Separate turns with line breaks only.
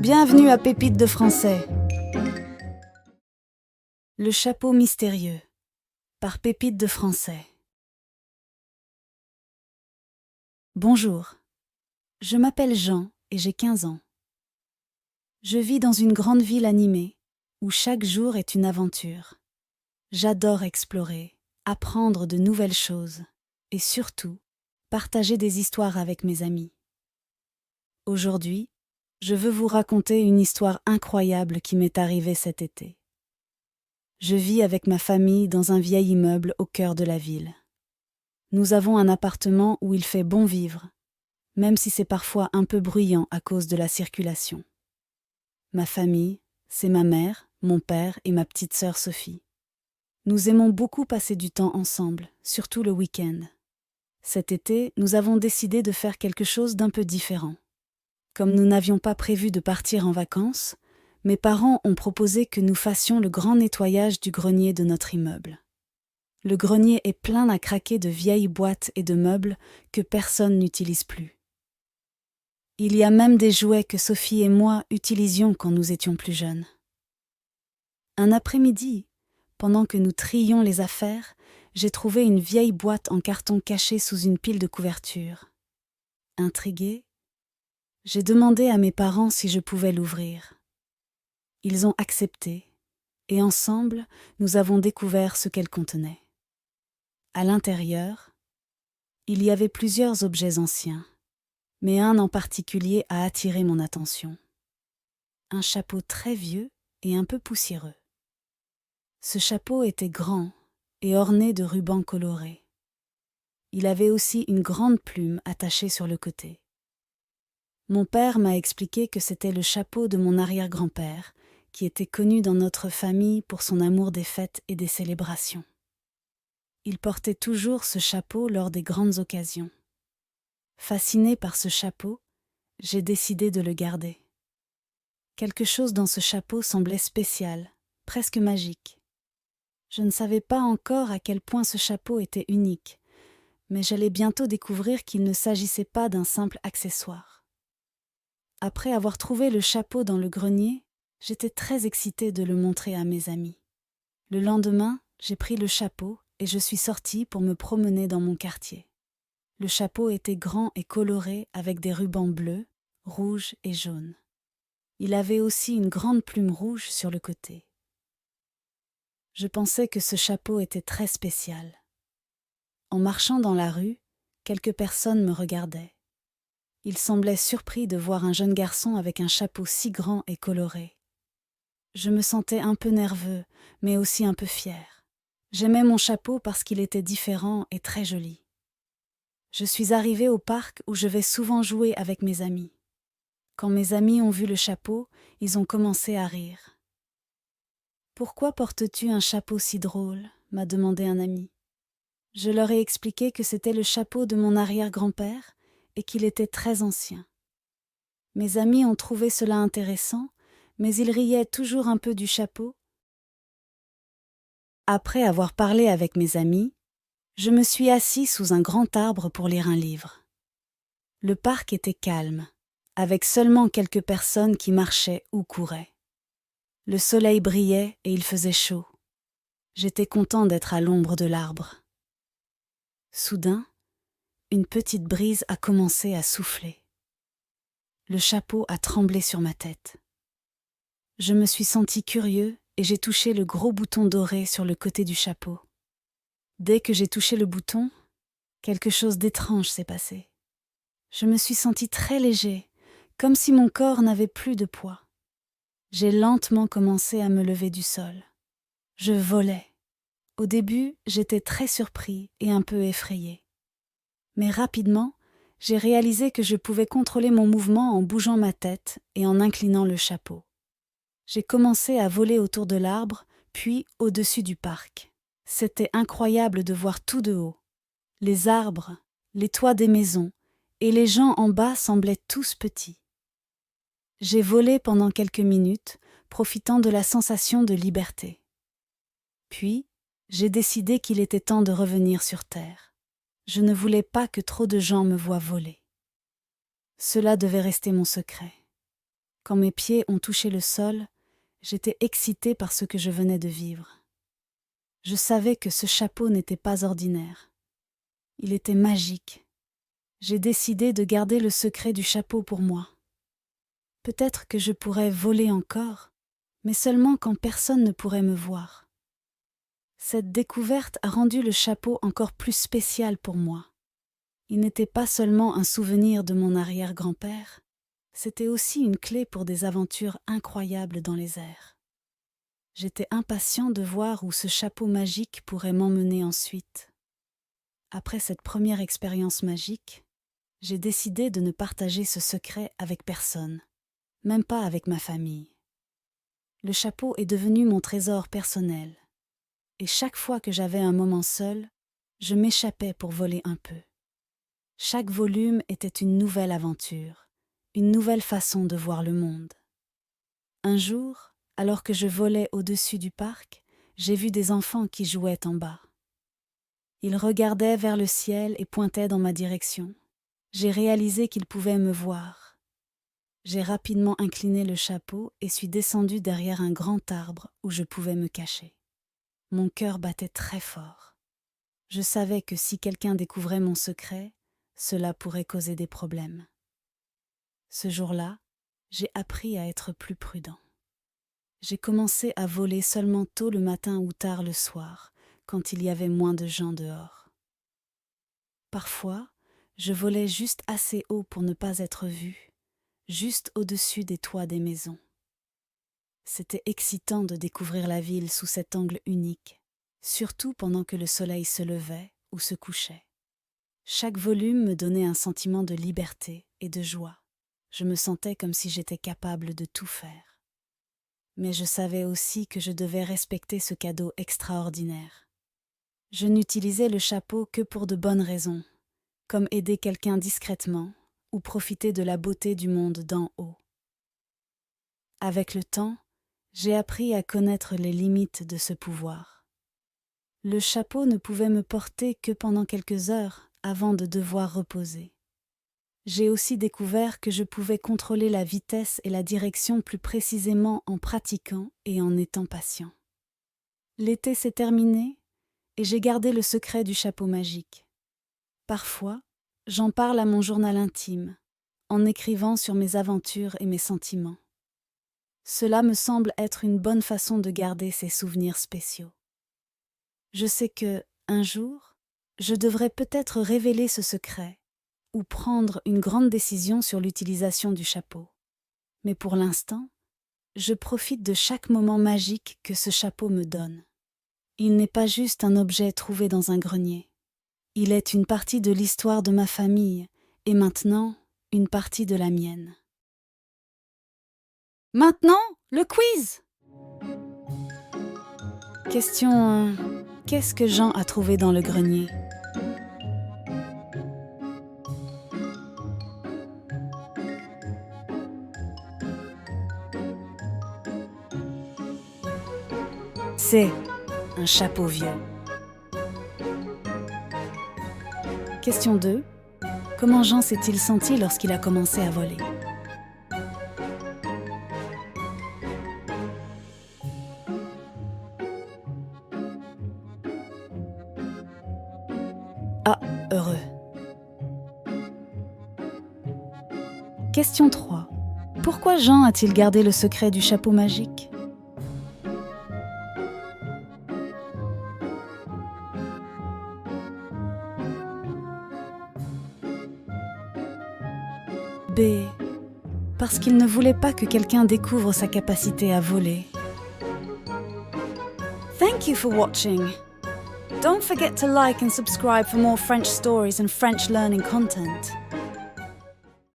Bienvenue à Pépites de français. Le chapeau mystérieux par Pépites de français. Bonjour, je m'appelle Jean et j'ai 15 ans. Je vis dans une grande ville animée où chaque jour est une aventure. J'adore explorer, apprendre de nouvelles choses et surtout partager des histoires avec mes amis. Aujourd'hui, je veux vous raconter une histoire incroyable qui m'est arrivée cet été. Je vis avec ma famille dans un vieil immeuble au cœur de la ville. Nous avons un appartement où il fait bon vivre, même si c'est parfois un peu bruyant à cause de la circulation. Ma famille, c'est ma mère, mon père et ma petite sœur Sophie. Nous aimons beaucoup passer du temps ensemble, surtout le week-end. Cet été, nous avons décidé de faire quelque chose d'un peu différent. Comme nous n'avions pas prévu de partir en vacances, mes parents ont proposé que nous fassions le grand nettoyage du grenier de notre immeuble. Le grenier est plein à craquer de vieilles boîtes et de meubles que personne n'utilise plus. Il y a même des jouets que Sophie et moi utilisions quand nous étions plus jeunes. Un après-midi, pendant que nous triions les affaires, j'ai trouvé une vieille boîte en carton cachée sous une pile de couvertures. Intriguée, j'ai demandé à mes parents si je pouvais l'ouvrir. Ils ont accepté, et ensemble, nous avons découvert ce qu'elle contenait. À l'intérieur, il y avait plusieurs objets anciens, mais un en particulier a attiré mon attention. Un chapeau très vieux et un peu poussiéreux. Ce chapeau était grand et orné de rubans colorés. Il avait aussi une grande plume attachée sur le côté. Mon père m'a expliqué que c'était le chapeau de mon arrière-grand-père, qui était connu dans notre famille pour son amour des fêtes et des célébrations. Il portait toujours ce chapeau lors des grandes occasions. Fascinée par ce chapeau, j'ai décidé de le garder. Quelque chose dans ce chapeau semblait spécial, presque magique. Je ne savais pas encore à quel point ce chapeau était unique, mais j'allais bientôt découvrir qu'il ne s'agissait pas d'un simple accessoire. Après avoir trouvé le chapeau dans le grenier, j'étais très excitée de le montrer à mes amis. Le lendemain, j'ai pris le chapeau et je suis sortie pour me promener dans mon quartier. Le chapeau était grand et coloré avec des rubans bleus, rouges et jaunes. Il avait aussi une grande plume rouge sur le côté. Je pensais que ce chapeau était très spécial. En marchant dans la rue, quelques personnes me regardaient. Ils semblaient surpris de voir un jeune garçon avec un chapeau si grand et coloré. Je me sentais un peu nerveux, mais aussi un peu fier. J'aimais mon chapeau parce qu'il était différent et très joli. Je suis arrivée au parc où je vais souvent jouer avec mes amis. Quand mes amis ont vu le chapeau, ils ont commencé à rire. « Pourquoi portes-tu un chapeau si drôle ?» m'a demandé un ami. Je leur ai expliqué que c'était le chapeau de mon arrière-grand-père et qu'il était très ancien. Mes amis ont trouvé cela intéressant, mais ils riaient toujours un peu du chapeau. Après avoir parlé avec mes amis, je me suis assis sous un grand arbre pour lire un livre. Le parc était calme, avec seulement quelques personnes qui marchaient ou couraient. Le soleil brillait et il faisait chaud. J'étais content d'être à l'ombre de l'arbre. Soudain, une petite brise a commencé à souffler. Le chapeau a tremblé sur ma tête. Je me suis senti curieux et j'ai touché le gros bouton doré sur le côté du chapeau. Dès que j'ai touché le bouton, quelque chose d'étrange s'est passé. Je me suis senti très léger, comme si mon corps n'avait plus de poids. J'ai lentement commencé à me lever du sol. Je volais. Au début, j'étais très surpris et un peu effrayé. Mais rapidement, j'ai réalisé que je pouvais contrôler mon mouvement en bougeant ma tête et en inclinant le chapeau. J'ai commencé à voler autour de l'arbre, puis au-dessus du parc. C'était incroyable de voir tout de haut. Les arbres, les toits des maisons et les gens en bas semblaient tous petits. J'ai volé pendant quelques minutes, profitant de la sensation de liberté. Puis, j'ai décidé qu'il était temps de revenir sur terre. Je ne voulais pas que trop de gens me voient voler. Cela devait rester mon secret. Quand mes pieds ont touché le sol, j'étais excitée par ce que je venais de vivre. Je savais que ce chapeau n'était pas ordinaire. Il était magique. J'ai décidé de garder le secret du chapeau pour moi. Peut-être que je pourrais voler encore, mais seulement quand personne ne pourrait me voir. Cette découverte a rendu le chapeau encore plus spécial pour moi. Il n'était pas seulement un souvenir de mon arrière-grand-père, c'était aussi une clé pour des aventures incroyables dans les airs. J'étais impatient de voir où ce chapeau magique pourrait m'emmener ensuite. Après cette première expérience magique, j'ai décidé de ne partager ce secret avec personne, même pas avec ma famille. Le chapeau est devenu mon trésor personnel, et chaque fois que j'avais un moment seul, je m'échappais pour voler un peu. Chaque volume était une nouvelle aventure, une nouvelle façon de voir le monde. Un jour, alors que je volais au-dessus du parc, j'ai vu des enfants qui jouaient en bas. Ils regardaient vers le ciel et pointaient dans ma direction. J'ai réalisé qu'ils pouvaient me voir. J'ai rapidement incliné le chapeau et suis descendue derrière un grand arbre où je pouvais me cacher. Mon cœur battait très fort. Je savais que si quelqu'un découvrait mon secret, cela pourrait causer des problèmes. Ce jour-là, j'ai appris à être plus prudent. J'ai commencé à voler seulement tôt le matin ou tard le soir, quand il y avait moins de gens dehors. Parfois, je volais juste assez haut pour ne pas être vue, juste au-dessus des toits des maisons. C'était excitant de découvrir la ville sous cet angle unique, surtout pendant que le soleil se levait ou se couchait. Chaque volume me donnait un sentiment de liberté et de joie. Je me sentais comme si j'étais capable de tout faire. Mais je savais aussi que je devais respecter ce cadeau extraordinaire. Je n'utilisais le chapeau que pour de bonnes raisons, comme aider quelqu'un discrètement ou profiter de la beauté du monde d'en haut. Avec le temps, j'ai appris à connaître les limites de ce pouvoir. Le chapeau ne pouvait me porter que pendant quelques heures avant de devoir reposer. J'ai aussi découvert que je pouvais contrôler la vitesse et la direction plus précisément en pratiquant et en étant patient. L'été s'est terminé et j'ai gardé le secret du chapeau magique. Parfois, j'en parle à mon journal intime, en écrivant sur mes aventures et mes sentiments. Cela me semble être une bonne façon de garder ces souvenirs spéciaux. Je sais que, un jour, je devrais peut-être révéler ce secret ou prendre une grande décision sur l'utilisation du chapeau. Mais pour l'instant, je profite de chaque moment magique que ce chapeau me donne. Il n'est pas juste un objet trouvé dans un grenier. Il est une partie de l'histoire de ma famille et maintenant, une partie de la mienne. Maintenant, le quiz! Question 1. Qu'est-ce que Jean a trouvé dans le grenier? C'est un chapeau vieux. Question 2. Comment Jean s'est-il senti lorsqu'il a commencé à voler? Ah, heureux. Question 3. Pourquoi Jean a-t-il gardé le secret du chapeau magique? B. Parce qu'il ne voulait pas que quelqu'un découvre sa capacité à voler. Thank you for watching. Don't forget to like and subscribe for more French stories and French learning content.